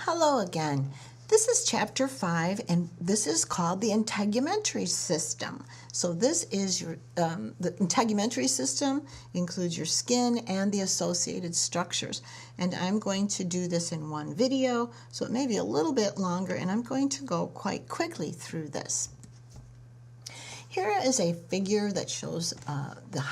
Hello again. This is chapter 5, and this is called the integumentary system. So this is your the integumentary system includes your skin and the associated structures. And I'm going to do this in one video, so it may be a little bit longer, and I'm going to go quite quickly through this. Here is a figure that shows the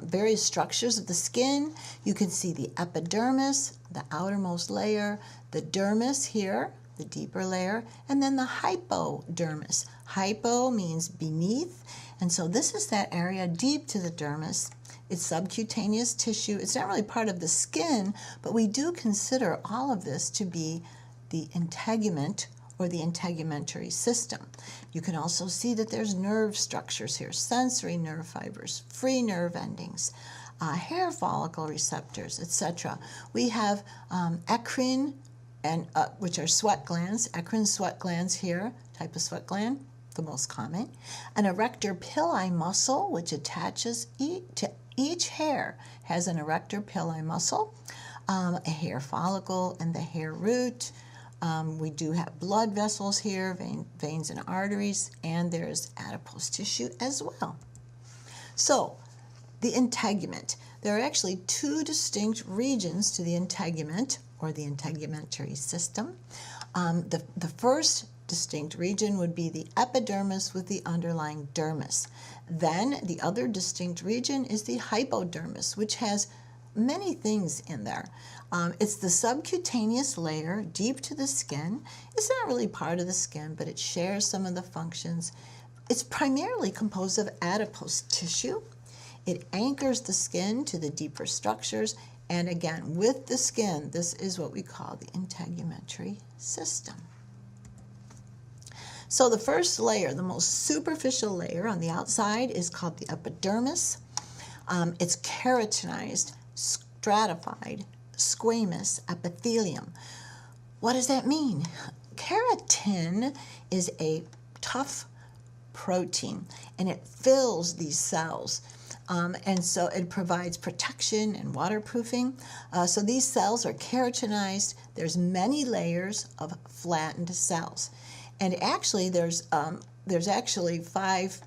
various structures of the skin. You can see the epidermis, the outermost layer, the dermis here, the deeper layer, and then the hypodermis. Hypo means beneath, and so this is that area deep to the dermis. It's subcutaneous tissue. It's not really part of the skin, but we do consider all of this to be the integument or the integumentary system. You can also see that there's nerve structures here, sensory nerve fibers, free nerve endings, hair follicle receptors, etc. We have eccrine, which are sweat glands, eccrine sweat glands here, type of sweat gland, the most common. An erector pili muscle, which attaches to each hair, has an erector pili muscle, a hair follicle, and the hair root. We do have blood vessels here, veins and arteries, and there's adipose tissue as well. So, the integument. There are actually two distinct regions to the integument, or the integumentary system. The first distinct region would be the epidermis with the underlying dermis. Then, the other distinct region is the hypodermis, which has many things in there. It's the subcutaneous layer deep to the skin. It's not really part of the skin, but it shares some of the functions. It's primarily composed of adipose tissue. It anchors the skin to the deeper structures, and again, with the skin, this is what we call the integumentary system. So the first layer, the most superficial layer on the outside, is called the epidermis. It's keratinized, stratified, squamous epithelium. What does that mean? Keratin is a tough protein, and it fills these cells. And so it provides protection and waterproofing. So these cells are keratinized. There's many layers of flattened cells. And actually there's actually 5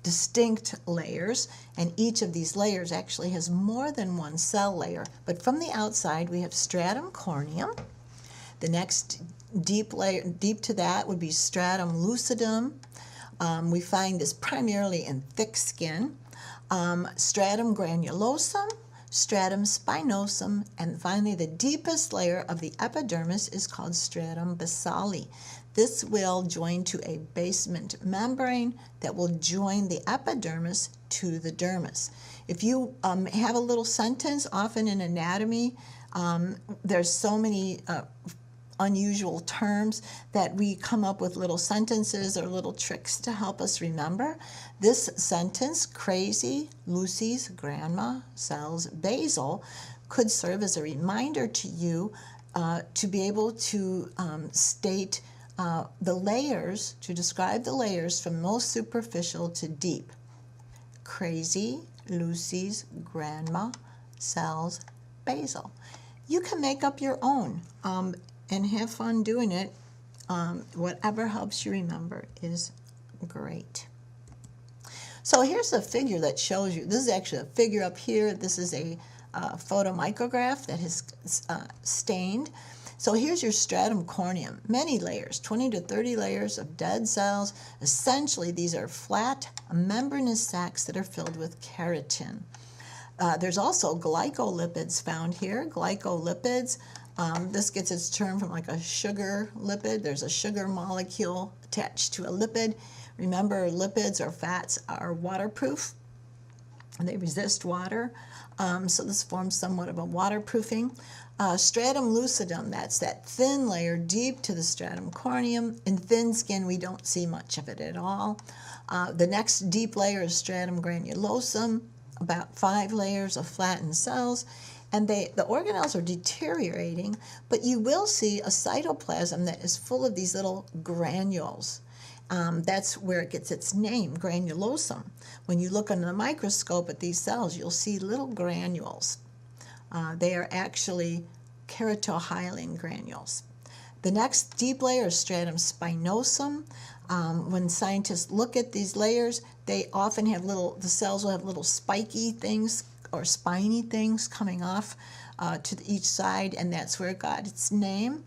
distinct layers, and each of these layers actually has more than one cell layer. But from the outside, we have stratum corneum. The next deep to that would be stratum lucidum. We find this primarily in thick skin. Stratum granulosum, stratum spinosum, and finally the deepest layer of the epidermis is called stratum basale. This will join to a basement membrane that will join the epidermis to the dermis. If you have a little sentence, often in anatomy, there's so many unusual terms that we come up with little sentences or little tricks to help us remember. This sentence, crazy, Lucy's grandma sells basal, could serve as a reminder to you to be able to state the layers, to describe the layers from most superficial to deep. Crazy, Lucy's grandma sells basal. You can make up your own and have fun doing it. Whatever helps you remember is great. So here's a figure that shows you. This is actually a figure up here. This is a photomicrograph that has stained. So here's your stratum corneum, many layers, 20 to 30 layers of dead cells. Essentially, these are flat membranous sacs that are filled with keratin. There's also glycolipids found here. Glycolipids, this gets its term from like a sugar lipid. There's a sugar molecule attached to a lipid. Remember, lipids or fats are waterproof, and they resist water. So this forms somewhat of a waterproofing. Stratum lucidum, that's that thin layer deep to the stratum corneum. In thin skin, we don't see much of it at all. The next deep layer is stratum granulosum, about 5 layers of flattened cells. And the organelles are deteriorating, but you will see a cytoplasm that is full of these little granules. That's where it gets its name, granulosum. When you look under the microscope at these cells, you'll see little granules. They are actually keratohyalin granules. The next deep layer is stratum spinosum. When scientists look at these layers, they often have the cells will have little spiky things or spiny things coming off to each side, and that's where it got its name.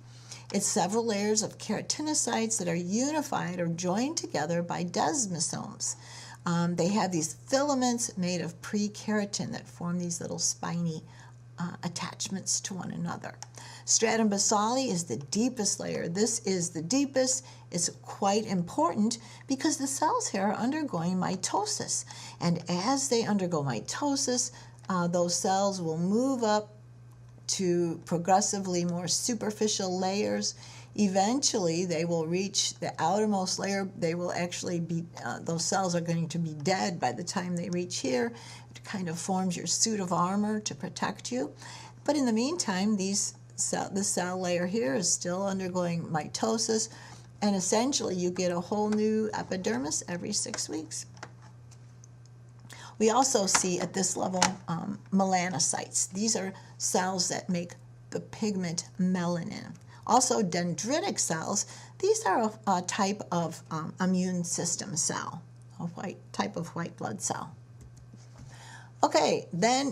It's several layers of keratinocytes that are unified or joined together by desmosomes. They have these filaments made of pre-keratin that form these little spiny attachments to one another. Stratum basale is the deepest layer. This is the deepest. It's quite important because the cells here are undergoing mitosis. And as they undergo mitosis, those cells will move up to progressively more superficial layers. Eventually, they will reach the outermost layer. They will actually be, those cells are going to be dead by the time they reach here. It kind of forms your suit of armor to protect you. But in the meantime, the cell layer here is still undergoing mitosis, and essentially you get a whole new epidermis every 6 weeks. We also see at this level melanocytes. These are cells that make the pigment melanin. Also dendritic cells. These are a type of immune system cell, type of white blood cell. Okay,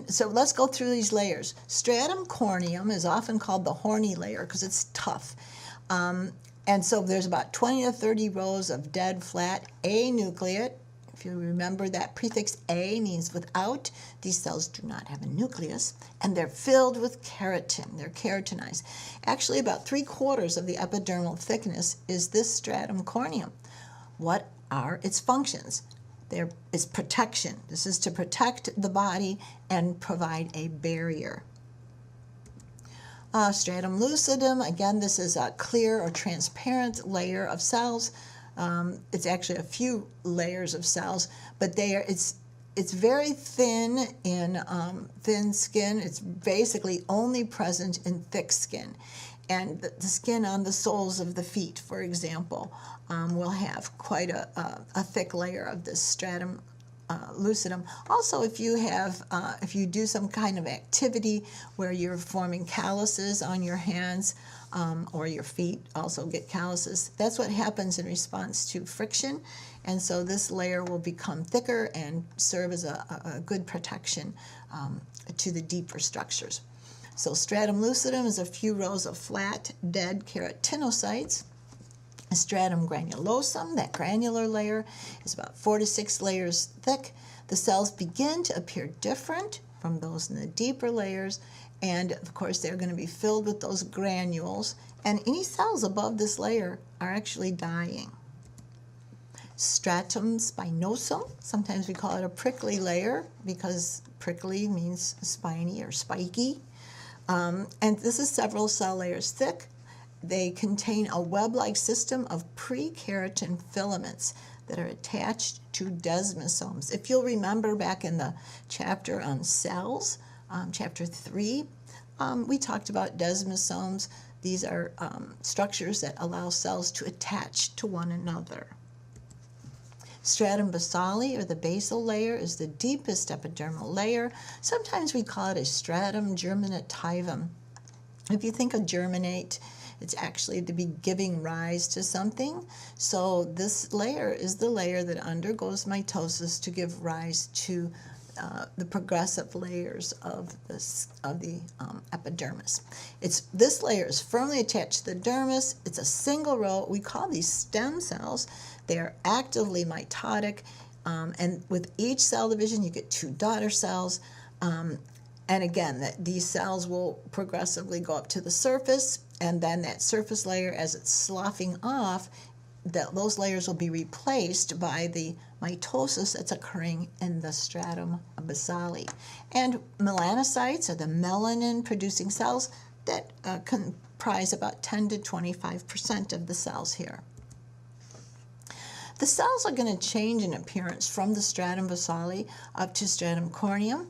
so let's go through these layers. Stratum corneum is often called the horny layer because it's tough. And so there's about 20 to 30 rows of dead, flat, anucleate. If you remember, that prefix A means without. These cells do not have a nucleus, and they're filled with keratin. They're keratinized. Actually, about 3/4 of the epidermal thickness is this stratum corneum. What are its functions? It's protection. This is to protect the body and provide a barrier. Stratum lucidum, again, this is a clear or transparent layer of cells. It's actually a few layers of cells, but it's very thin in thin skin. It's basically only present in thick skin. And the skin on the soles of the feet, for example, will have quite a thick layer of this stratum lucidum. Also, if you do some kind of activity where you're forming calluses on your hands or your feet also get calluses, that's what happens in response to friction. And so this layer will become thicker and serve as a good protection to the deeper structures. So stratum lucidum is a few rows of flat, dead keratinocytes. Stratum granulosum, that granular layer, is about 4 to 6 layers thick. The cells begin to appear different from those in the deeper layers, and of course they're going to be filled with those granules, and any cells above this layer are actually dying. Stratum spinosum, sometimes we call it a prickly layer because prickly means spiny or spiky. And this is several cell layers thick. They contain a web-like system of pre-keratin filaments that are attached to desmosomes. If you'll remember back in the chapter on cells, chapter 3, we talked about desmosomes. These are structures that allow cells to attach to one another. Stratum basale, or the basal layer, is the deepest epidermal layer. Sometimes we call it a stratum germinativum. If you think of germinate, it's actually to be giving rise to something. So this layer is the layer that undergoes mitosis to give rise to the progressive layers of the epidermis. This layer is firmly attached to the dermis. It's a single row. We call these stem cells. They are actively mitotic, and with each cell division, you get 2 daughter cells. And again, these cells will progressively go up to the surface, and then that surface layer, as it's sloughing off, those layers will be replaced by the mitosis that's occurring in the stratum basale. And melanocytes are the melanin-producing cells that comprise about 10 to 25% of the cells here. The cells are going to change in appearance from the stratum basale up to stratum corneum.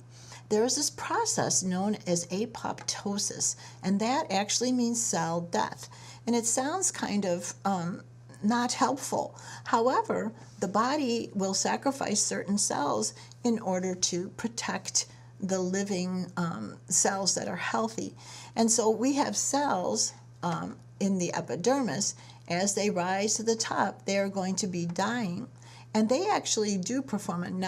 There is this process known as apoptosis, and that actually means cell death. And it sounds kind of not helpful. However, the body will sacrifice certain cells in order to protect the living cells that are healthy. And so we have cells in the epidermis, as they rise to the top, they are going to be dying. And they actually do perform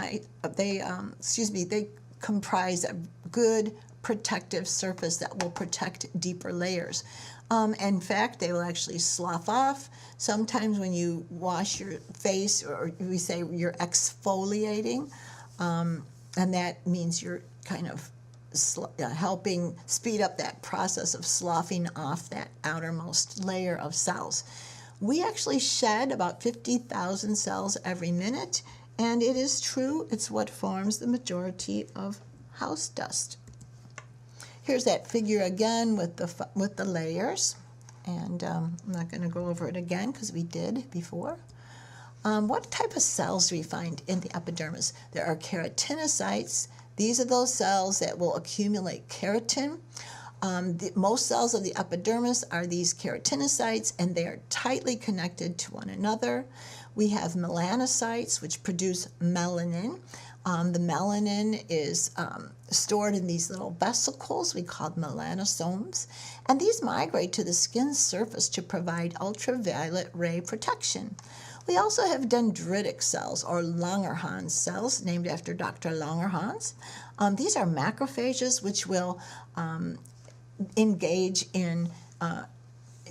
they comprise a good protective surface that will protect deeper layers. In fact, they will actually slough off. Sometimes when you wash your face, or we say you're exfoliating, and that means you're kind of helping speed up that process of sloughing off that outermost layer of cells. We actually shed about 50,000 cells every minute, and it is true, it's what forms the majority of house dust. Here's that figure again with the layers, and I'm not going to go over it again because we did before. What type of cells do we find in the epidermis? There are keratinocytes. These are those cells that will accumulate keratin. Most cells of the epidermis are these keratinocytes, and they are tightly connected to one another. We have melanocytes, which produce melanin. The melanin is stored in these little vesicles we call melanosomes, and these migrate to the skin surface to provide ultraviolet ray protection. We also have dendritic cells, or Langerhans cells, named after Dr. Langerhans. These are macrophages which will engage in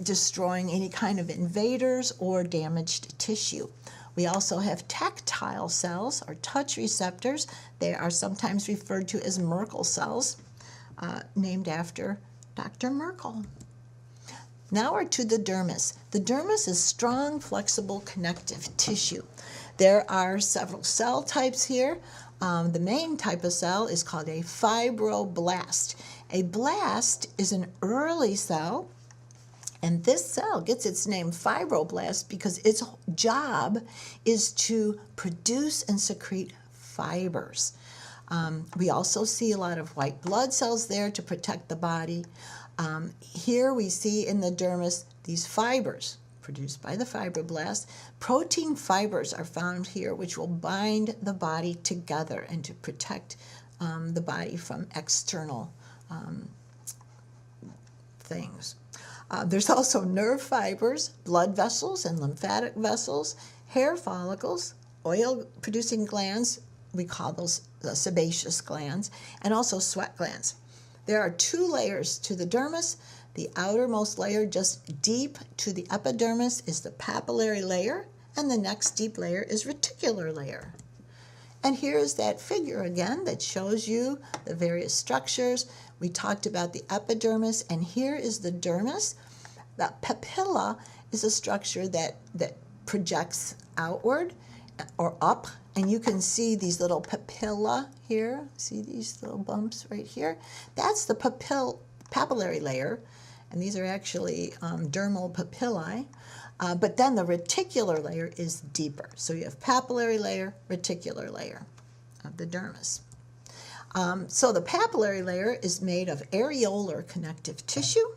destroying any kind of invaders or damaged tissue. We also have tactile cells, or touch receptors. They are sometimes referred to as Merkel cells, named after Dr. Merkel. Now we're to the dermis. The dermis is strong, flexible, connective tissue. There are several cell types here. The main type of cell is called a fibroblast. A blast is an early cell, and this cell gets its name fibroblast because its job is to produce and secrete fibers. We also see a lot of white blood cells there to protect the body. Here we see in the dermis these fibers produced by the fibroblast. Protein fibers are found here, which will bind the body together and to protect the body from external things. There's also nerve fibers, blood vessels and lymphatic vessels, hair follicles, oil-producing glands, we call those the sebaceous glands, and also sweat glands. There are two layers to the dermis. The outermost layer, just deep to the epidermis, is the papillary layer, and the next deep layer is reticular layer. And here is that figure again that shows you the various structures. We talked about the epidermis, and here is the dermis. The papilla is a structure that projects outward or up, and you can see these little papilla here. See these little bumps right here? That's the papillary layer, and these are actually dermal papillae. But then the reticular layer is deeper. So you have papillary layer, reticular layer of the dermis. So the papillary layer is made of areolar connective tissue.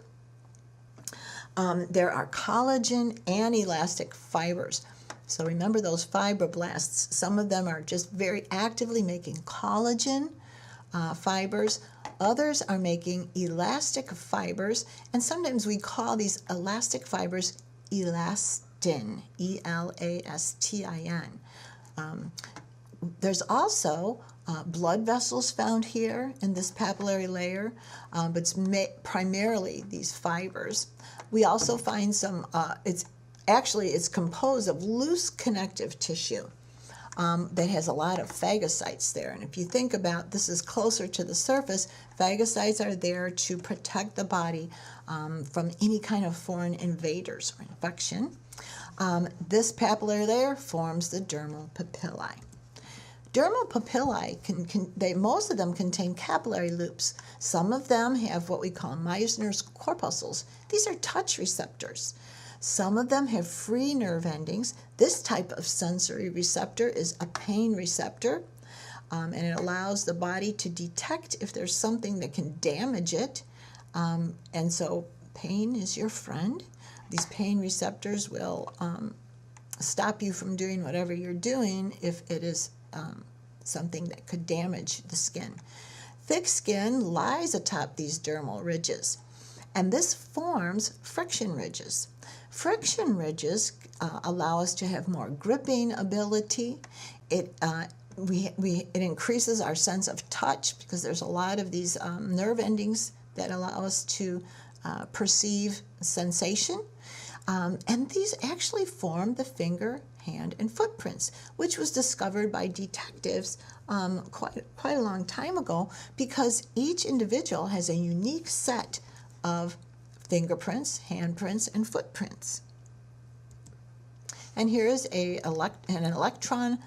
There are collagen and elastic fibers. So remember those fibroblasts. Some of them are just very actively making collagen fibers. Others are making elastic fibers, and sometimes we call these elastic fibers elastin, E-L-A-S-T-I-N. There's also blood vessels found here in this papillary layer, but it's primarily these fibers. We also find some, it's composed of loose connective tissue that has a lot of phagocytes there. And if you think about this is closer to the surface, phagocytes are there to protect the body from any kind of foreign invaders or infection. This papillary layer forms the dermal papillae. Dermal papillae, most of them contain capillary loops. Some of them have what we call Meissner's corpuscles. These are touch receptors. Some of them have free nerve endings. This type of sensory receptor is a pain receptor, and it allows the body to detect if there's something that can damage it. And so pain is your friend. These pain receptors will stop you from doing whatever you're doing if it is something that could damage the skin. Thick skin lies atop these dermal ridges. And this forms friction ridges. Friction ridges allow us to have more gripping ability. It increases our sense of touch because there's a lot of these nerve endings that allow us to perceive sensation. And these actually form the finger, hand, and footprints, which was discovered by detectives quite a long time ago because each individual has a unique set of fingerprints, handprints, and footprints. And here is an electron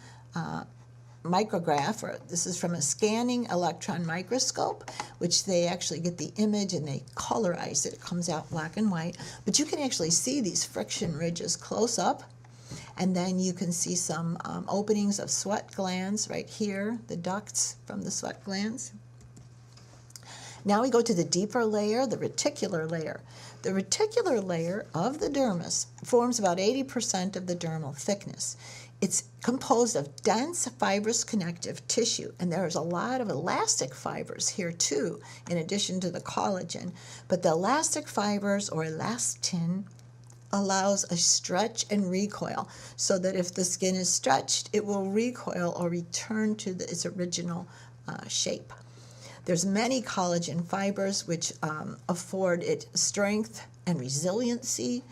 micrograph, or this is from a scanning electron microscope, which they actually get the image and they colorize it. It comes out black and white, but you can actually see these friction ridges close up, and then you can see some openings of sweat glands right here, the ducts from the sweat glands. Now we go to the deeper layer, the reticular layer. The reticular layer of the dermis forms about 80% of the dermal thickness. It's composed of dense fibrous connective tissue, and there's a lot of elastic fibers here too, in addition to the collagen. But the elastic fibers, or elastin, allows a stretch and recoil, so that if the skin is stretched, it will recoil or return to its original shape. There's many collagen fibers which afford it strength and resiliency.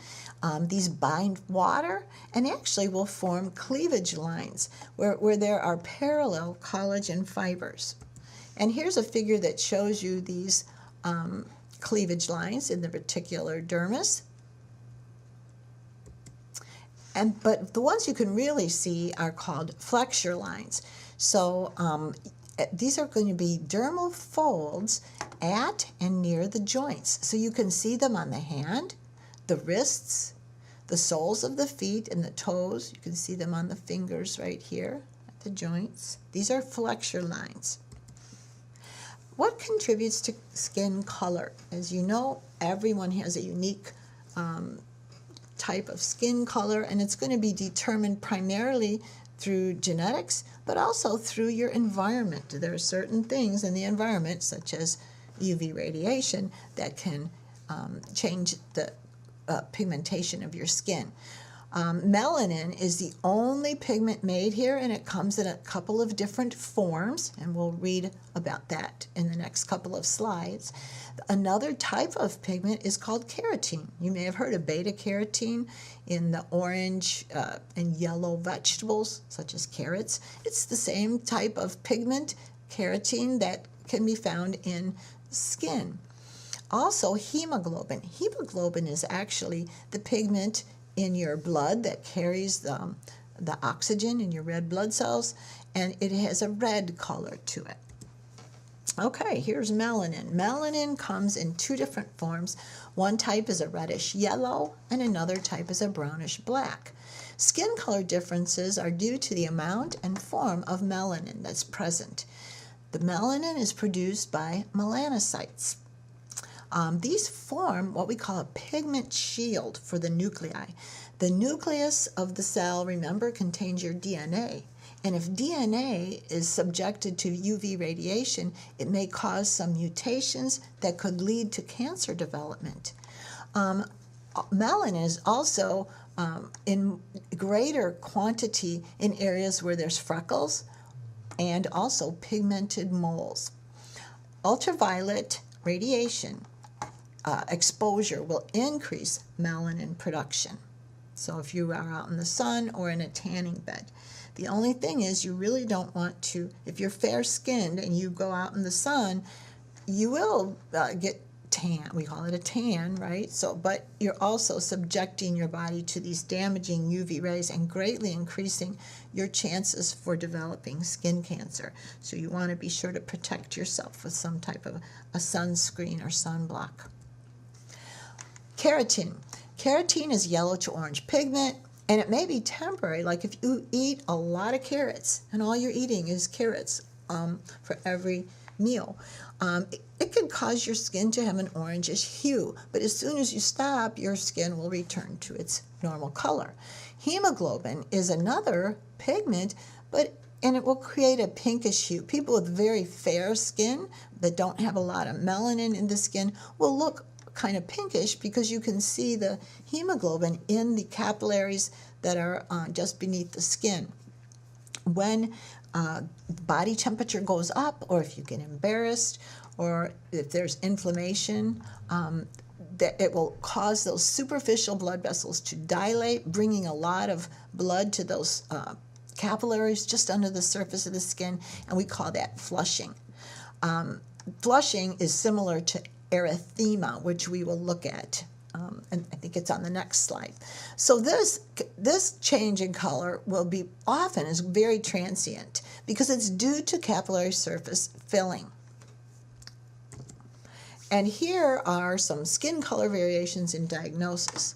These bind water and actually will form cleavage lines where there are parallel collagen fibers. And here's a figure that shows you these cleavage lines in the reticular dermis. But the ones you can really see are called flexure lines. So these are going to be dermal folds at and near the joints. So you can see them on the hand, the wrists, the soles of the feet and the toes. You can see them on the fingers right here at the joints. These are flexure lines. What contributes to skin color? As you know, everyone has a unique type of skin color, and it's going to be determined primarily through genetics, but also through your environment. There are certain things in the environment, such as UV radiation, that can change the pigmentation of your skin. Melanin is the only pigment made here, and it comes in a couple of different forms, and we'll read about that in the next couple of slides. Another type of pigment is called keratin. You may have heard of beta carotene in the orange and yellow vegetables, such as carrots. It's the same type of pigment, keratin, that can be found in skin. Also, hemoglobin. Hemoglobin is actually the pigment in your blood that carries the oxygen in your red blood cells, and it has a red color to it. Okay, here's melanin. Melanin comes in two different forms. One type is a reddish yellow, and another type is a brownish black. Skin color differences are due to the amount and form of melanin that's present. The melanin is produced by melanocytes. These form what we call a pigment shield for the nuclei. The nucleus of the cell, remember, contains your DNA. And if DNA is subjected to UV radiation, it may cause some mutations that could lead to cancer development. Melanin is also in greater quantity in areas where there's freckles and also pigmented moles. Ultraviolet radiation exposure will increase melanin production. So if you are out in the sun or in a tanning bed. The only thing is you really don't want to, if you're fair-skinned and you go out in the sun, you will get tan. We call it a tan, right? So, but you're also subjecting your body to these damaging UV rays and greatly increasing your chances for developing skin cancer. So you want to be sure to protect yourself with some type of a sunscreen or sunblock. Keratin. Keratin is yellow to orange pigment, and it may be temporary, like if you eat a lot of carrots and all you're eating is carrots for every meal. It can cause your skin to have an orangish hue, but as soon as you stop, your skin will return to its normal color. Hemoglobin is another pigment, and it will create a pinkish hue. People with very fair skin that don't have a lot of melanin in the skin will look kind of pinkish because you can see the hemoglobin in the capillaries that are just beneath the skin. When body temperature goes up, or if you get embarrassed, or if there's inflammation, that it will cause those superficial blood vessels to dilate, bringing a lot of blood to those capillaries just under the surface of the skin, and we call that flushing. Flushing is similar to erythema, which we will look at, and I think it's on the next slide. So this change in color will be often is very transient because it's due to capillary surface filling. And here are some skin color variations in diagnosis.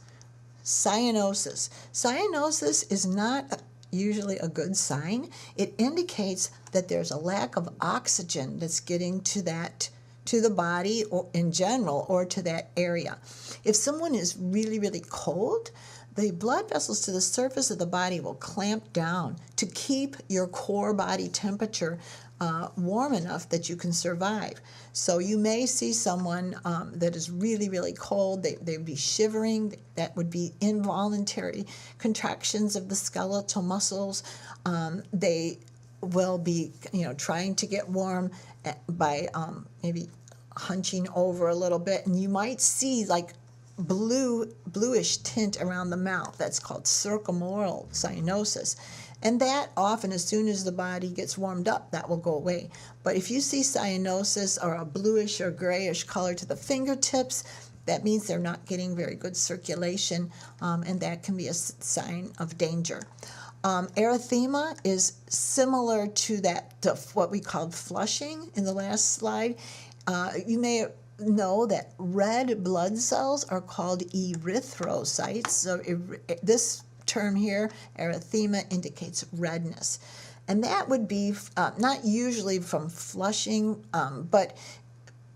Cyanosis. Cyanosis is not usually a good sign. It indicates that there's a lack of oxygen that's getting to the body or in general, or to that area. If someone is really, really cold, the blood vessels to the surface of the body will clamp down to keep your core body temperature warm enough that you can survive. So you may see someone that is really, really cold. They'd be shivering. That would be involuntary contractions of the skeletal muscles. They will be, trying to get warm by maybe hunching over a little bit, and you might see like bluish tint around the mouth. That's called circumaural cyanosis. And that often, as soon as the body gets warmed up, that will go away. But if you see cyanosis or a bluish or grayish color to the fingertips, that means they're not getting very good circulation, and that can be a sign of danger. Erythema is similar to what we called flushing in the last slide. You may know that red blood cells are called erythrocytes. So this term here, erythema, indicates redness. And that would be not usually from flushing, but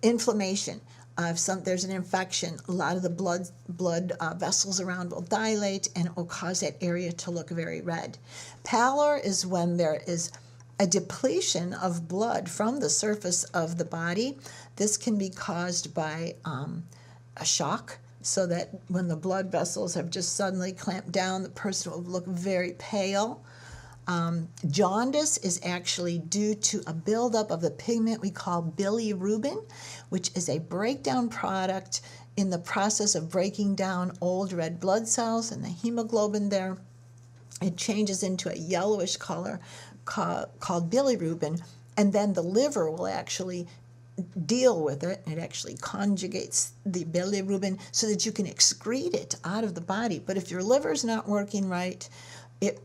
inflammation. If there's an infection, a lot of the blood vessels around will dilate, and it will cause that area to look very red. Pallor is when there is a depletion of blood from the surface of the body. This can be caused by a shock, so that when the blood vessels have just suddenly clamped down, the person will look very pale. Jaundice is actually due to a buildup of the pigment we call bilirubin, which is a breakdown product in the process of breaking down old red blood cells and the hemoglobin there. It changes into a yellowish color called bilirubin, and then the liver will actually deal with it. It actually conjugates the bilirubin so that you can excrete it out of the body. But if your liver's not working right,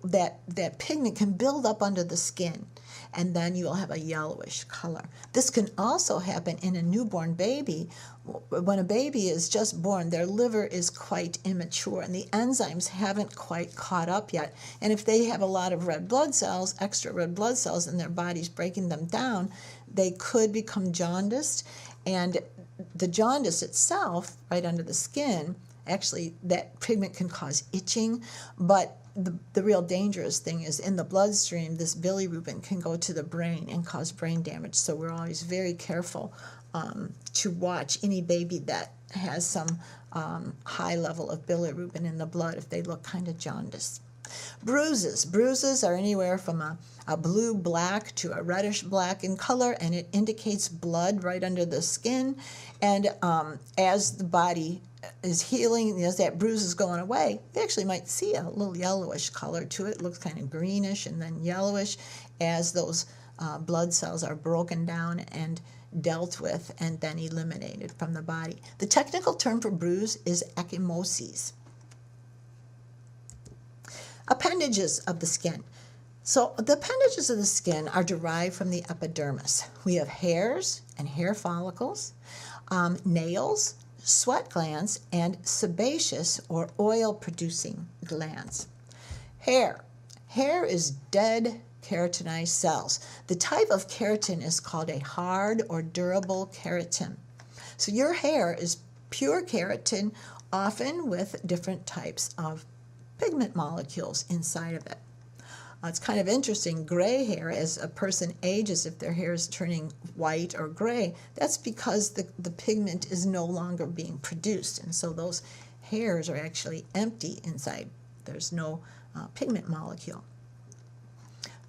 that pigment can build up under the skin, and then you will have a yellowish color. This can also happen in a newborn baby. When a baby is just born, their liver is quite immature, and the enzymes haven't quite caught up yet. And if they have a lot of red blood cells, extra red blood cells, and their body's breaking them down, they could become jaundiced. And the jaundice itself, right under the skin, actually that pigment can cause itching, but the real dangerous thing is in the bloodstream, this bilirubin can go to the brain and cause brain damage. So we're always very careful to watch any baby that has some high level of bilirubin in the blood if they look kind of jaundiced. Bruises are anywhere from a blue-black to a reddish-black in color, and it indicates blood right under the skin. And as the body is healing, as that bruise is going away, you actually might see a little yellowish color to it. It looks kind of greenish and then yellowish as those blood cells are broken down and dealt with and then eliminated from the body. The technical term for bruise is ecchymosis. Appendages of the skin. So the appendages of the skin are derived from the epidermis. We have hairs and hair follicles, nails, sweat glands, and sebaceous or oil-producing glands. Hair. Hair is dead keratinized cells. The type of keratin is called a hard or durable keratin. So your hair is pure keratin, often with different types of pigment molecules inside of it. It's kind of interesting, gray hair, as a person ages, if their hair is turning white or gray, that's because the pigment is no longer being produced, and so those hairs are actually empty inside. There's no pigment molecule.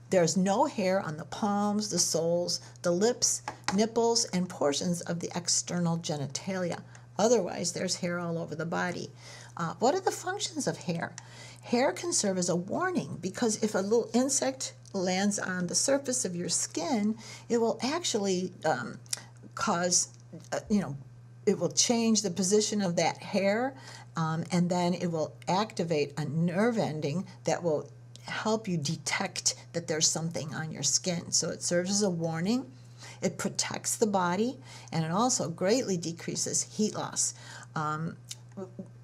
There's no hair on the palms, the soles, the lips, nipples, and portions of the external genitalia. Otherwise, there's hair all over the body. What are the functions of hair? Hair can serve as a warning, because if a little insect lands on the surface of your skin, it will actually cause, it will change the position of that hair, and then it will activate a nerve ending that will help you detect that there's something on your skin. So it serves as a warning. It protects the body, and it also greatly decreases heat loss.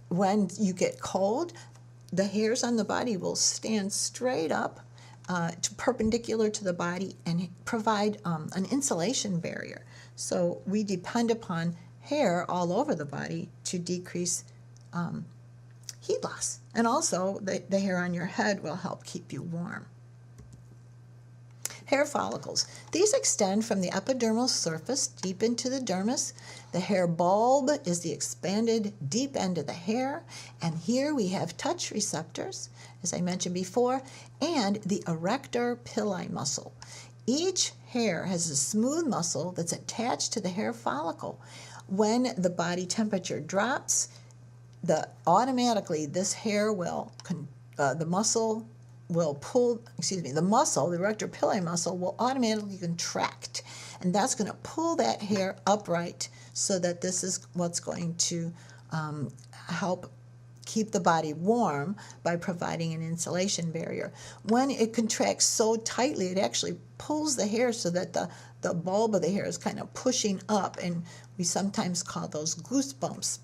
When you get cold, the hairs on the body will stand straight up, perpendicular to the body, and provide an insulation barrier. So we depend upon hair all over the body to decrease heat loss. And also, the hair on your head will help keep you warm. Hair follicles. These extend from the epidermal surface deep into the dermis. The hair bulb is the expanded deep end of the hair, and here we have touch receptors, as I mentioned before, and the erector pili muscle. Each hair has a smooth muscle that's attached to the hair follicle. When the body temperature drops, automatically this hair will, the muscle, the erector pili muscle will automatically contract, and that's going to pull that hair upright, so that this is what's going to help keep the body warm by providing an insulation barrier. When it contracts so tightly, it actually pulls the hair so that the bulb of the hair is kind of pushing up, and we sometimes call those goosebumps.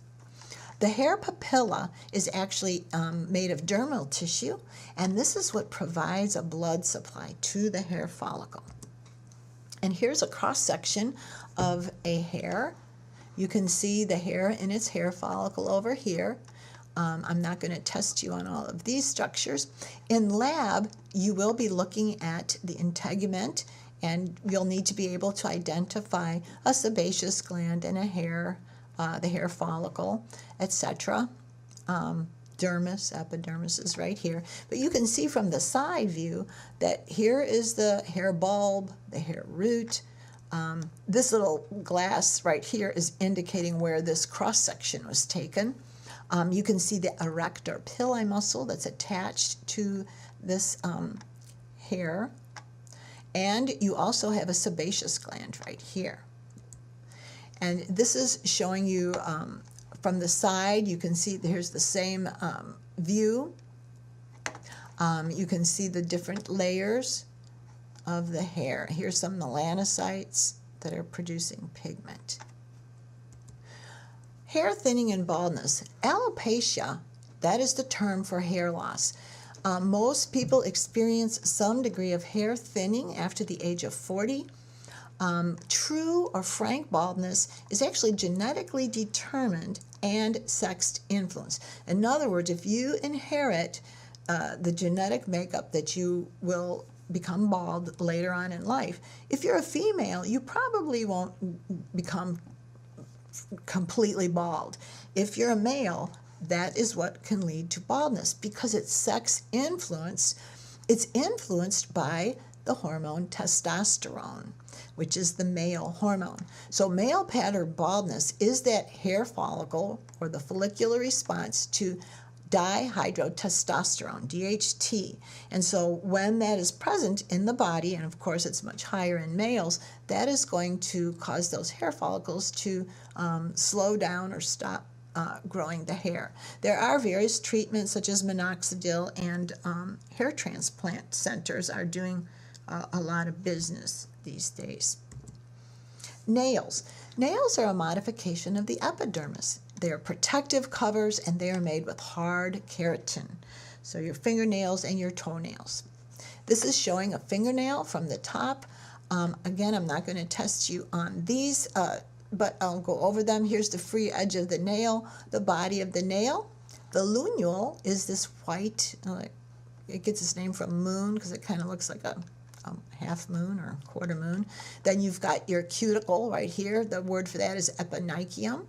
The hair papilla is actually made of dermal tissue, and this is what provides a blood supply to the hair follicle. And here's a cross-section of a hair. You can see the hair in its hair follicle over here. I'm not going to test you on all of these structures. In lab, you will be looking at the integument, and you'll need to be able to identify a sebaceous gland and a hair, the hair follicle, etc. Dermis, epidermis is right here. But you can see from the side view that here is the hair bulb, the hair root. This little glass right here is indicating where this cross-section was taken. You can see the erector pili muscle that's attached to this hair. And you also have a sebaceous gland right here. And this is showing you from the side. You can see here's the same view. You can see the different layers of the hair. Here's some melanocytes that are producing pigment. Hair thinning and baldness. Alopecia, that is the term for hair loss. Most people experience some degree of hair thinning after the age of 40. True or frank baldness is actually genetically determined and sex influenced. In other words, if you inherit the genetic makeup that you will become bald later on in life, if you're a female, you probably won't become completely bald. If you're a male, that is what can lead to baldness, because it's sex influenced. It's influenced by the hormone testosterone, which is the male hormone. So male pattern baldness is that hair follicle or the follicular response to dihydrotestosterone, DHT. And so when that is present in the body, and of course it's much higher in males, that is going to cause those hair follicles to slow down or stop growing the hair. There are various treatments such as minoxidil, and hair transplant centers are doing a lot of business these days. Nails. Nails are a modification of the epidermis. They are protective covers, and they are made with hard keratin. So your fingernails and your toenails. This is showing a fingernail from the top. Again, I'm not going to test you on these, but I'll go over them. Here's the free edge of the nail, the body of the nail. The lunule is this white it gets its name from moon because it kind of looks like a half moon or quarter moon. Then you've got your cuticle right here. The word for that is eponychium.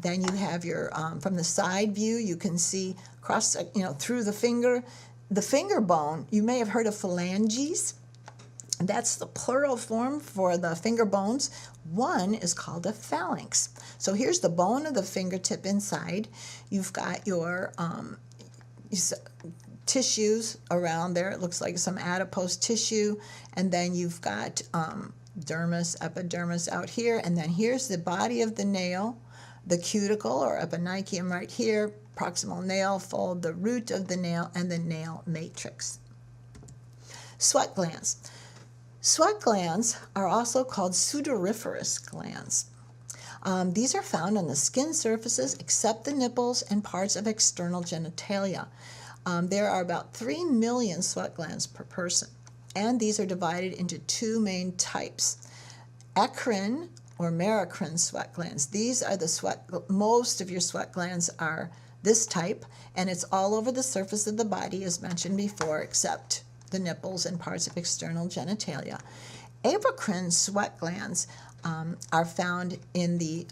Then you have your, from the side view, you can see across, through the finger bone. You may have heard of phalanges. That's the plural form for the finger bones. One is called a phalanx. So here's the bone of the fingertip inside. You've got your tissues around there. It looks like some adipose tissue. And then you've got dermis, epidermis out here. And then here's the body of the nail, the cuticle or eponychium right here, proximal nail fold, the root of the nail, and the nail matrix. Sweat glands. Sweat glands are also called sudoriferous glands. These are found on the skin surfaces except the nipples and parts of external genitalia. There are about 3 million sweat glands per person, and these are divided into two main types. Eccrine or merocrine sweat glands. These are most of your sweat glands are this type, and it's all over the surface of the body, as mentioned before, except the nipples and parts of external genitalia. Apocrine sweat glands are found in the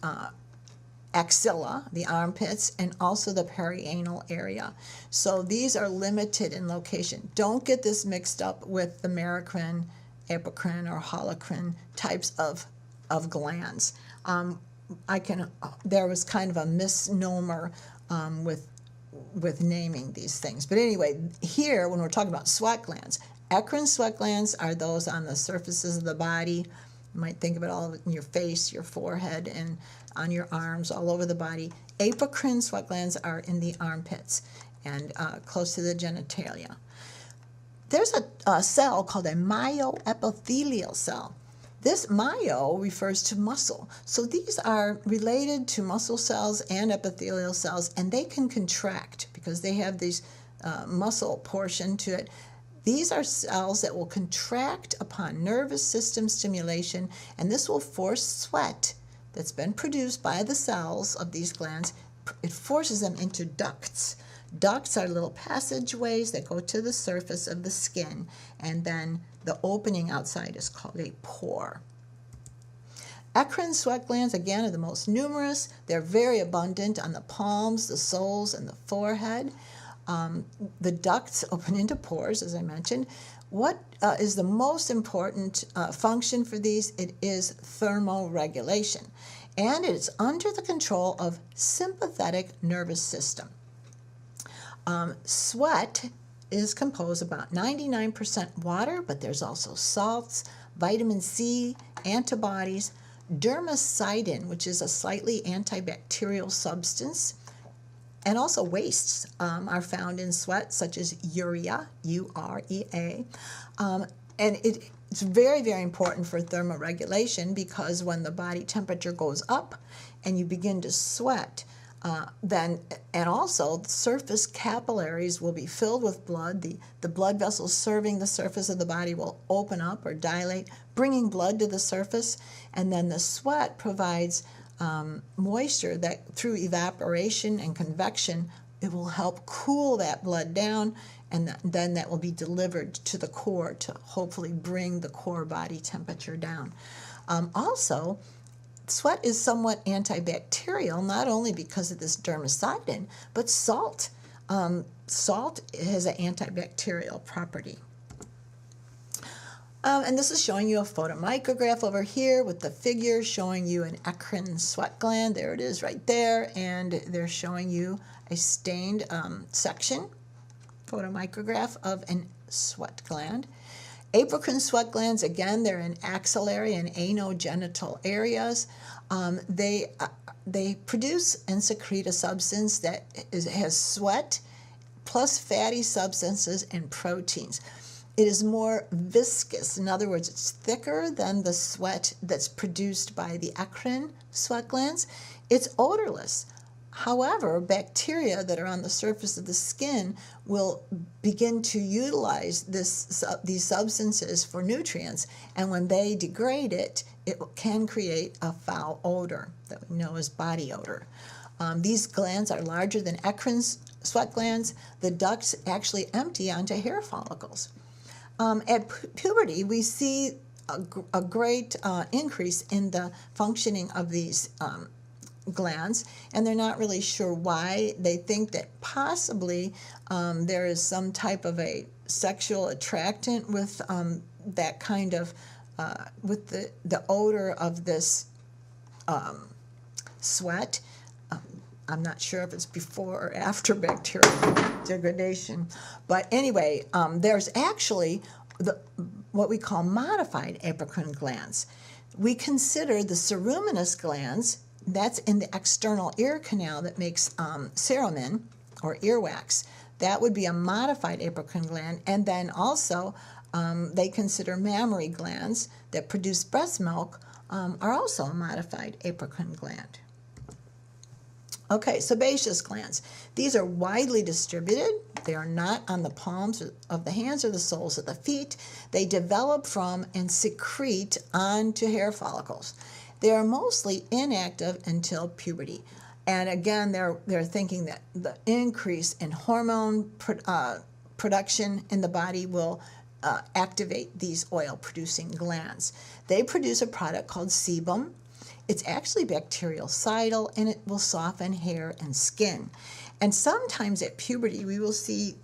axilla, the armpits, and also the perianal area. So these are limited in location. Don't get this mixed up with the merocrine, apocrine, or holocrine types of glands. There was kind of a misnomer with naming these things. But anyway, here when we're talking about sweat glands, eccrine sweat glands are those on the surfaces of the body. You might think of it all in your face, your forehead, and on your arms, all over the body. Apocrine sweat glands are in the armpits and close to the genitalia. There's a cell called a myoepithelial cell. This myo refers to muscle. So these are related to muscle cells and epithelial cells, and they can contract because they have these muscle portion to it. These are cells that will contract upon nervous system stimulation, and this will force sweat that's been produced by the cells of these glands. It forces them into ducts. Ducts are little passageways that go to the surface of the skin, and then the opening outside is called a pore. Eccrine sweat glands, again, are the most numerous. They're very abundant on the palms, the soles, and the forehead. The ducts open into pores, as I mentioned. What is the most important function for these? It is thermoregulation, and it's under the control of sympathetic nervous system. Sweat is composed about 99% water, but there's also salts, vitamin C, antibodies, dermacidin, which is a slightly antibacterial substance, and also wastes are found in sweat, such as urea, U-R-E-A. And it's very, very important for thermoregulation because when the body temperature goes up and you begin to sweat, and also the surface capillaries will be filled with blood. The blood vessels serving the surface of the body will open up or dilate, bringing blood to the surface, and then the sweat provides moisture that through evaporation and convection, it will help cool that blood down, and then that will be delivered to the core to hopefully bring the core body temperature down. Also, sweat is somewhat antibacterial, not only because of this dermacidin, but salt. Salt has an antibacterial property. And this is showing you a photomicrograph over here with the figure showing you an eccrine sweat gland. There it is right there. And they're showing you a stained section, photomicrograph of a sweat gland. Apocrine sweat glands, again, they're in axillary and anogenital areas. They produce and secrete a substance that has sweat plus fatty substances and proteins. It is more viscous. In other words, it's thicker than the sweat that's produced by the eccrine sweat glands. It's odorless. However, bacteria that are on the surface of the skin will begin to utilize these substances for nutrients, and when they degrade it, it can create a foul odor that we know as body odor. These glands are larger than eccrine sweat glands. The ducts actually empty onto hair follicles. At puberty, we see a great increase in the functioning of these glands, and they're not really sure why. They think that possibly there is some type of a sexual attractant with that kind of, with the odor of this sweat. I'm not sure if it's before or after bacterial degradation. But anyway, there's actually what we call modified apocrine glands. We consider the ceruminous glands, that's in the external ear canal that makes cerumen or earwax. That would be a modified apocrine gland. And then also they consider mammary glands that produce breast milk are also a modified apocrine gland. Okay, sebaceous glands. These are widely distributed. They are not on the palms of the hands or the soles of the feet. They develop from and secrete onto hair follicles. They are mostly inactive until puberty. And again, they're thinking that the increase in hormone production in the body will activate these oil-producing glands. They produce a product called sebum. It's actually bactericidal, and it will soften hair and skin. And sometimes at puberty, we will see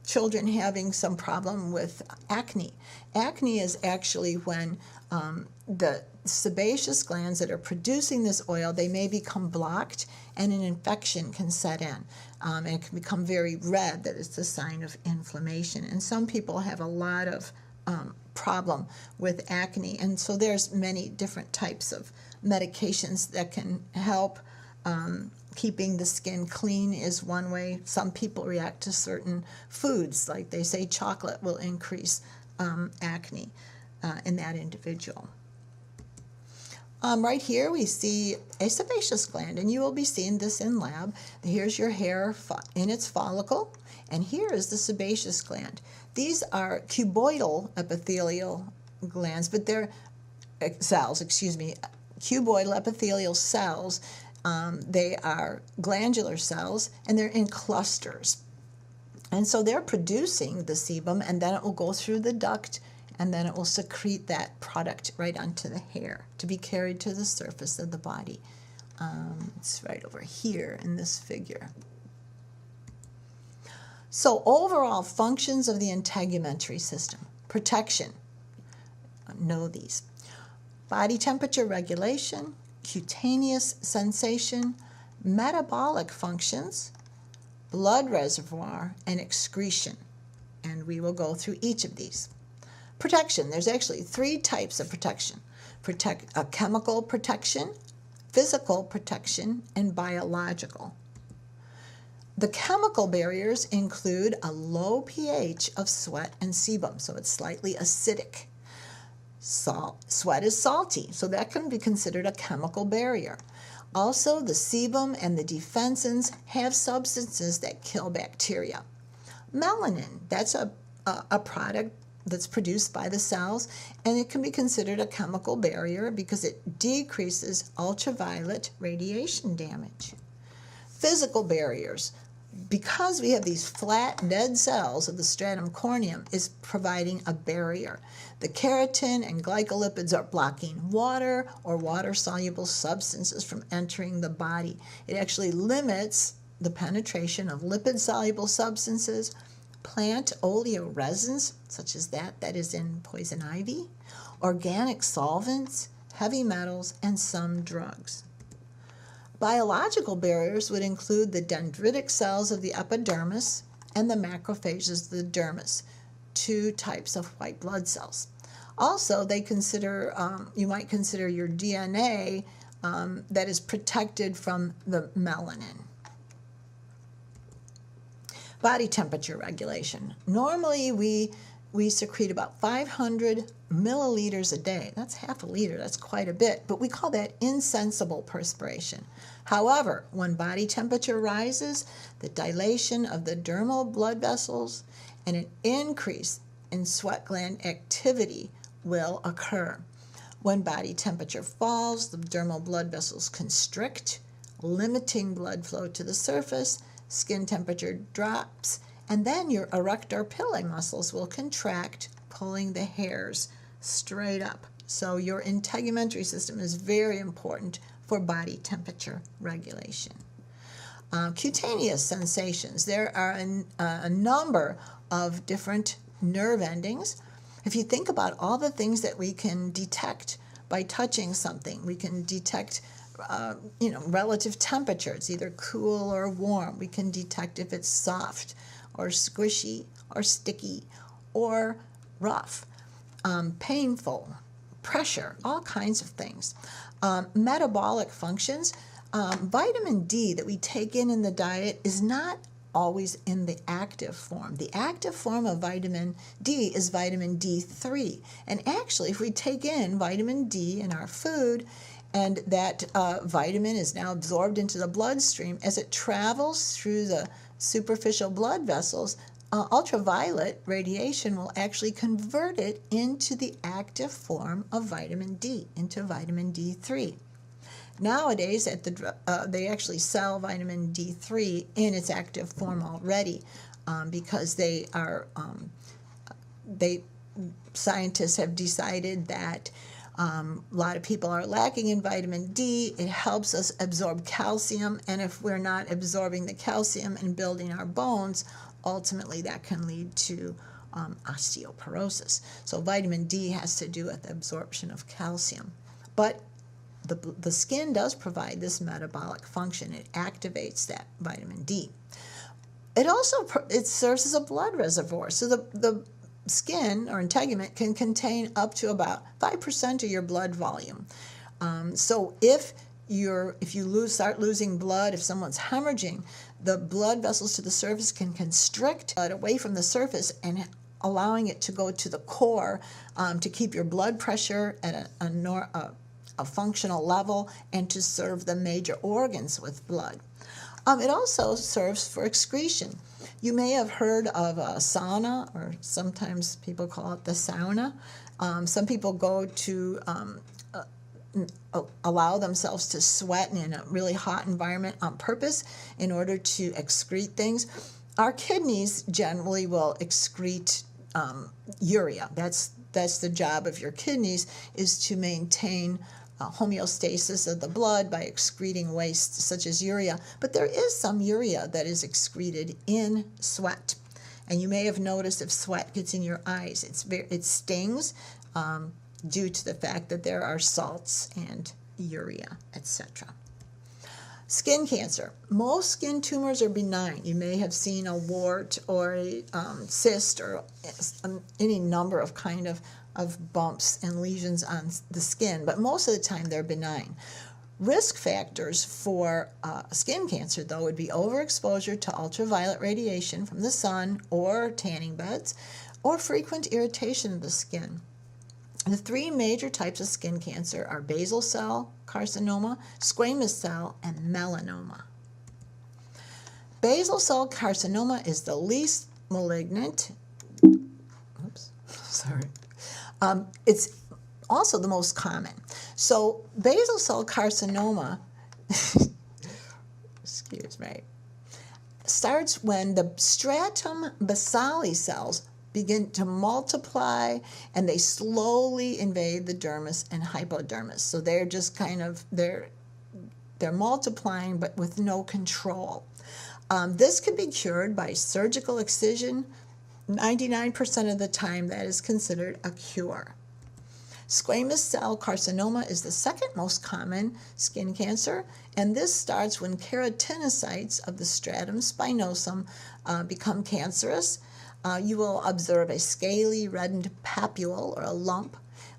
children having some problem with acne. Acne is actually when the sebaceous glands that are producing this oil, they may become blocked, and an infection can set in. And it can become very red. That is the sign of inflammation. And some people have a lot of problem with acne. And so there's many different types of medications that can help. Keeping the skin clean is one way. Some people react to certain foods, like they say chocolate will increase acne in that individual. Right here we see a sebaceous gland, and you will be seeing this in lab. Here's your hair in its follicle, and here is the sebaceous gland. These are cuboidal epithelial glands, but they're cells, excuse me, cuboidal epithelial cells. They are glandular cells, and they're in clusters. And so they're producing the sebum, and then it will go through the duct, and then it will secrete that product right onto the hair to be carried to the surface of the body. It's right over here in this figure. So overall functions of the integumentary system. Protection. Know these. Body temperature regulation, cutaneous sensation, metabolic functions, blood reservoir, and excretion. And we will go through each of these. Protection. There's actually 3 types of protection. Chemical protection, physical protection, and biological. The chemical barriers include a low pH of sweat and sebum, so it's slightly acidic. Sweat is salty, so that can be considered a chemical barrier. Also, the sebum and the defensins have substances that kill bacteria. Melanin, that's a product that's produced by the cells, and it can be considered a chemical barrier because it decreases ultraviolet radiation damage. Physical barriers. Because we have these flat, dead cells of the stratum corneum, is providing a barrier. The keratin and glycolipids are blocking water or water-soluble substances from entering the body. It actually limits the penetration of lipid-soluble substances, plant oleoresins, such as that is in poison ivy, organic solvents, heavy metals, and some drugs. Biological barriers would include the dendritic cells of the epidermis and the macrophages of the dermis, 2 types of white blood cells. Also, they consider, you might consider your DNA that is protected from the melanin. Body temperature regulation. Normally, we secrete about 500 milliliters a day. That's half a liter. That's quite a bit. But we call that insensible perspiration. However, when body temperature rises, the dilation of the dermal blood vessels and an increase in sweat gland activity will occur. When body temperature falls, the dermal blood vessels constrict, limiting blood flow to the surface, skin temperature drops, and then your erector pillae muscles will contract, pulling the hairs straight up. So your integumentary system is very important for body temperature regulation. Cutaneous sensations. There are a number of different nerve endings. If you think about all the things that we can detect by touching something, we can detect relative temperature. It's either cool or warm. We can detect if it's soft or squishy or sticky or rough, painful, pressure, all kinds of things. Metabolic functions. Vitamin D that we take in the diet is not always in the active form. The active form of vitamin D is vitamin D3. And actually, if we take in vitamin D in our food, and that vitamin is now absorbed into the bloodstream, as it travels through the superficial blood vessels, ultraviolet radiation will actually convert it into the active form of vitamin D, into vitamin D3. Nowadays, they actually sell vitamin D3 in its active form already because scientists have decided that a lot of people are lacking in vitamin D. It helps us absorb calcium, and if we're not absorbing the calcium and building our bones, ultimately that can lead to osteoporosis. So vitamin D has to do with absorption of calcium. But the skin does provide this metabolic function. It activates that vitamin D. It also serves as a blood reservoir. So the skin or integument can contain up to about 5% of your blood volume. So if you start losing blood, if someone's hemorrhaging, the blood vessels to the surface can constrict blood away from the surface and allowing it to go to the core to keep your blood pressure at a functional level and to serve the major organs with blood. It also serves for excretion. You may have heard of a sauna, or sometimes people call it the sauna. Some people go to allow themselves to sweat in a really hot environment on purpose in order to excrete things. Our kidneys generally will excrete urea. That's the job of your kidneys, is to maintain homeostasis of the blood by excreting waste such as urea. But there is some urea that is excreted in sweat. And you may have noticed if sweat gets in your eyes, it stings due to the fact that there are salts and urea, etc. Skin cancer. Most skin tumors are benign. You may have seen a wart or a cyst or any number of bumps and lesions on the skin, but most of the time they're benign. Risk factors for skin cancer, though, would be overexposure to ultraviolet radiation from the sun or tanning beds, or frequent irritation of the skin. The three major types of skin cancer are basal cell carcinoma, squamous cell, and melanoma. Basal cell carcinoma is the least malignant. It's also the most common. So basal cell carcinoma, excuse me, starts when the stratum basale cells begin to multiply, and they slowly invade the dermis and hypodermis. So they're just they're multiplying, but with no control. This can be cured by surgical excision. 99% of the time, that is considered a cure. Squamous cell carcinoma is the second most common skin cancer, and this starts when keratinocytes of the stratum spinosum become cancerous. You will observe a scaly, reddened papule or a lump.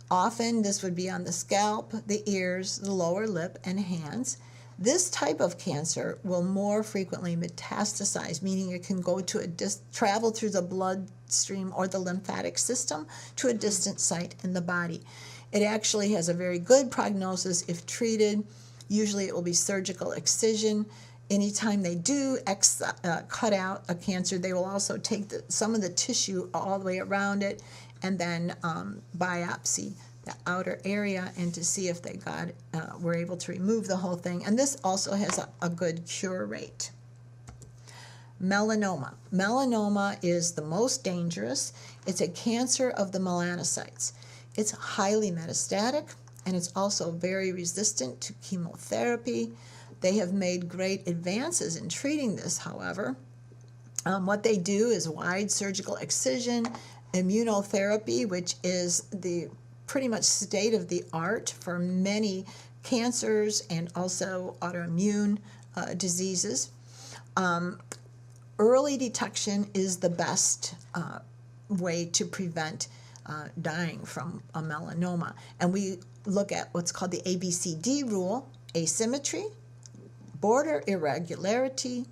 Often this would be on the scalp, the ears, the lower lip, and hands. This type of cancer will more frequently metastasize, meaning it can go to travel through the bloodstream or the lymphatic system to a distant site in the body. It actually has a very good prognosis if treated. Usually it will be surgical excision. Anytime they do cut out a cancer, they will also take some of the tissue all the way around it and then biopsy the outer area and to see if they were able to remove the whole thing. And this also has a good cure rate. Melanoma. Melanoma is the most dangerous. It's a cancer of the melanocytes. It's highly metastatic, and it's also very resistant to chemotherapy. They have made great advances in treating this, however. What they do is wide surgical excision, immunotherapy, which is the pretty much state of the art for many cancers and also autoimmune diseases. Early detection is the best way to prevent dying from a melanoma. And we look at what's called the ABCD rule: asymmetry, border irregularity,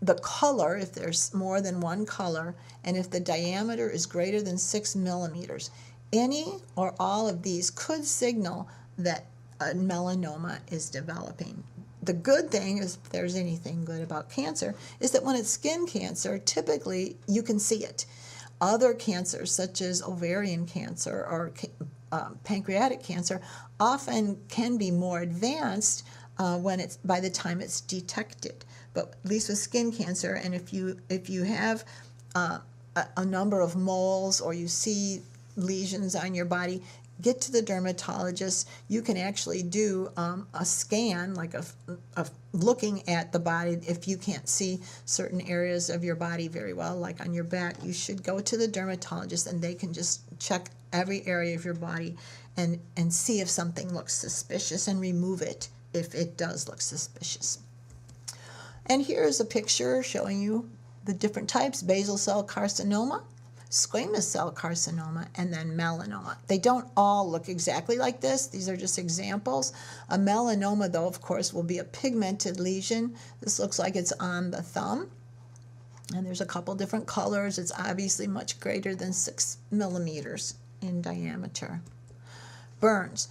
the color, if there's more than one color, and if the diameter is greater than 6 millimeters. Any or all of these could signal that a melanoma is developing. The good thing is, if there's anything good about cancer, is that when it's skin cancer, typically you can see it. Other cancers, such as ovarian cancer or pancreatic cancer, often can be more advanced by the time it's detected. But at least with skin cancer, and if you have a number of moles or you see lesions on your body, get to the dermatologist. You can actually do a scan, like a looking at the body. If you can't see certain areas of your body very well, like on your back, you should go to the dermatologist, and they can just check every area of your body and see if something looks suspicious and remove it if it does look suspicious. And here's a picture showing you the different types: basal cell carcinoma, squamous cell carcinoma, and then melanoma. They don't all look exactly like this. These are just examples. A melanoma, though, of course, will be a pigmented lesion. This looks like it's on the thumb, and there's a couple different colors. It's obviously much greater than 6 millimeters in diameter. Burns.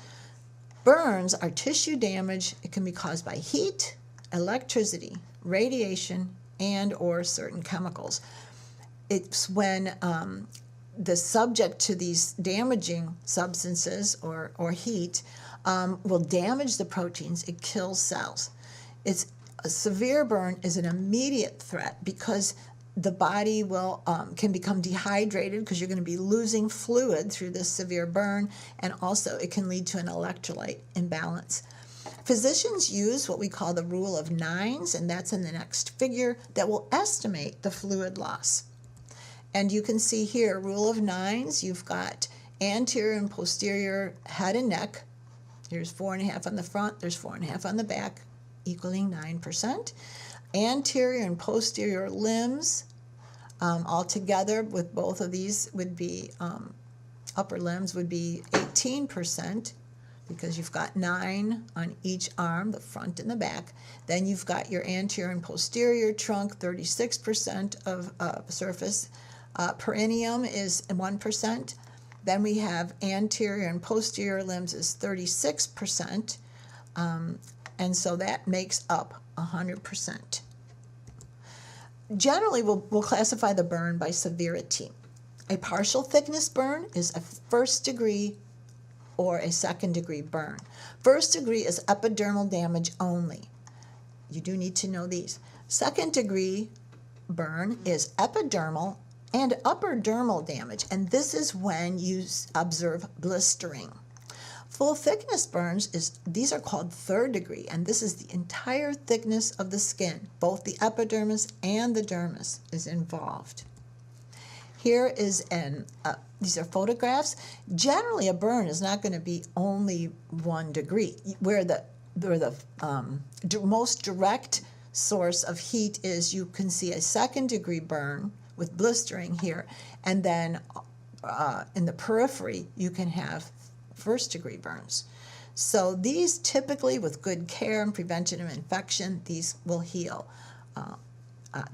Burns are tissue damage. It can be caused by heat, electricity, radiation, and or certain chemicals. It's when the subject to these damaging substances or heat will damage the proteins. It kills cells. A severe burn is an immediate threat because the body can become dehydrated because you're going to be losing fluid through this severe burn, and also it can lead to an electrolyte imbalance. Physicians use what we call the rule of nines, and that's in the next figure, that will estimate the fluid loss. And you can see here, rule of nines, you've got anterior and posterior head and neck. Here's 4.5 on the front, there's 4.5 on the back, equaling 9%. Anterior and posterior limbs, altogether with both of these would be, upper limbs would be 18%, because you've got 9 on each arm, the front and the back. Then you've got your anterior and posterior trunk, 36% of surface. Perineum is 1%. Then we have anterior and posterior limbs is 36%. And so that makes up 100%. Generally, we'll classify the burn by severity. A partial thickness burn is a first degree or a second degree burn. First degree is epidermal damage only. You do need to know these. Second degree burn is epidermal and upper dermal damage, and this is when you observe blistering. Full thickness burns, these are called third degree, and this is the entire thickness of the skin. Both the epidermis and the dermis is involved. Here is these are photographs. Generally, a burn is not going to be only 1 degree. Where the most direct source of heat is, you can see a second degree burn with blistering here, and then in the periphery you can have first degree burns. So these typically, with good care and prevention of infection, these will heal.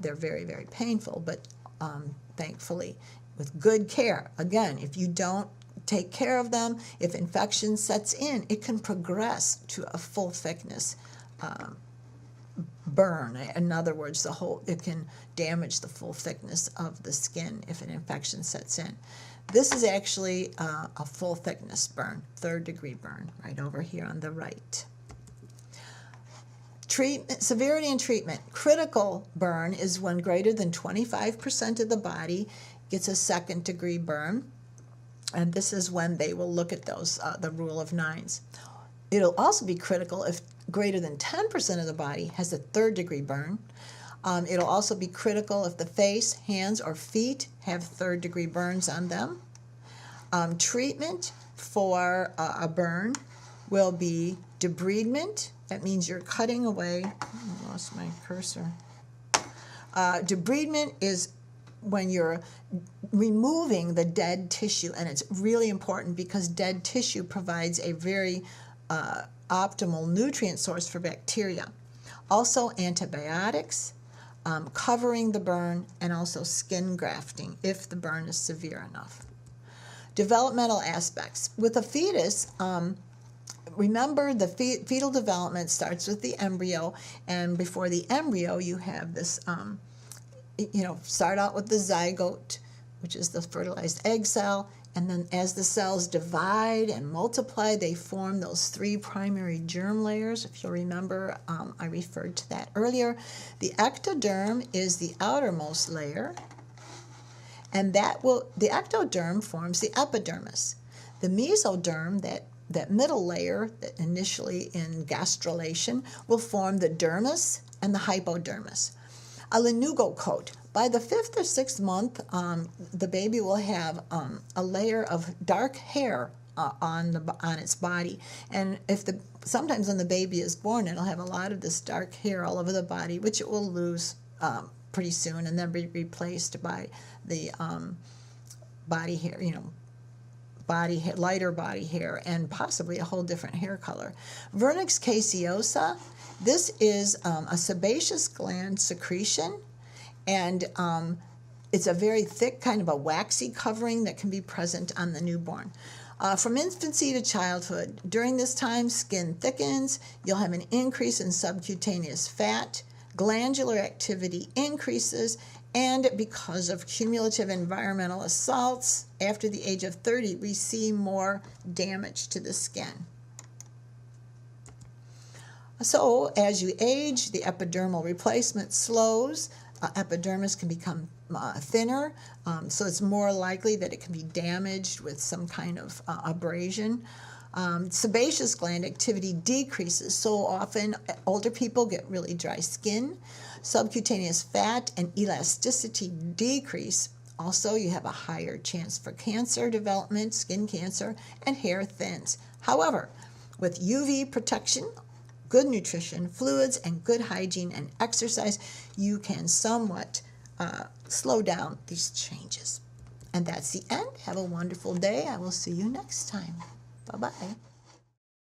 They're very, very painful, but thankfully with good care. Again, if you don't take care of them, if infection sets in, it can progress to a full thickness burn. In other words, it can damage the full thickness of the skin if an infection sets in. This is actually a full thickness burn, 3rd degree burn, right over here on the right. Treatment, severity and treatment. Critical burn is when greater than 25% of the body gets a 2nd degree burn. And this is when they will look at those, the rule of 9s. It'll also be critical if greater than 10% of the body has a 3rd degree burn. It'll also be critical if the face, hands, or feet have 3rd degree burns on them. Treatment for a burn will be debridement. That means you're cutting away. I lost my cursor. Debridement is when you're removing the dead tissue, and it's really important because dead tissue provides a very optimal nutrient source for bacteria. Also antibiotics, covering the burn, and also skin grafting if the burn is severe enough. Developmental aspects. With a fetus, remember the fetal development starts with the embryo, and before the embryo you have this, start out with the zygote, which is the fertilized egg cell, and then as the cells divide and multiply, they form those 3 primary germ layers. If you'll remember, I referred to that earlier. The ectoderm is the outermost layer, and the ectoderm forms the epidermis. The mesoderm, that middle layer, that initially in gastrulation, will form the dermis and the hypodermis. A lanugocoat. By the 5th or 6th month, the baby will have a layer of dark hair on its body, and sometimes when the baby is born, it'll have a lot of this dark hair all over the body, which it will lose pretty soon, and then be replaced by the body hair, lighter body hair, and possibly a whole different hair color. Vernix caseosa. This is a sebaceous gland secretion, and it's a very thick, kind of a waxy covering that can be present on the newborn. From infancy to childhood, during this time, skin thickens, you'll have an increase in subcutaneous fat, glandular activity increases, and because of cumulative environmental assaults, after the age of 30, we see more damage to the skin. So as you age, the epidermal replacement slows. Epidermis can become thinner, so it's more likely that it can be damaged with some kind of abrasion. Sebaceous gland activity decreases. So often older people get really dry skin. Subcutaneous fat and elasticity decrease. Also, you have a higher chance for cancer development, skin cancer, and hair thins. However, with UV protection, good nutrition, fluids, and good hygiene and exercise, you can somewhat slow down these changes. And that's the end. Have a wonderful day. I will see you next time. Bye-bye.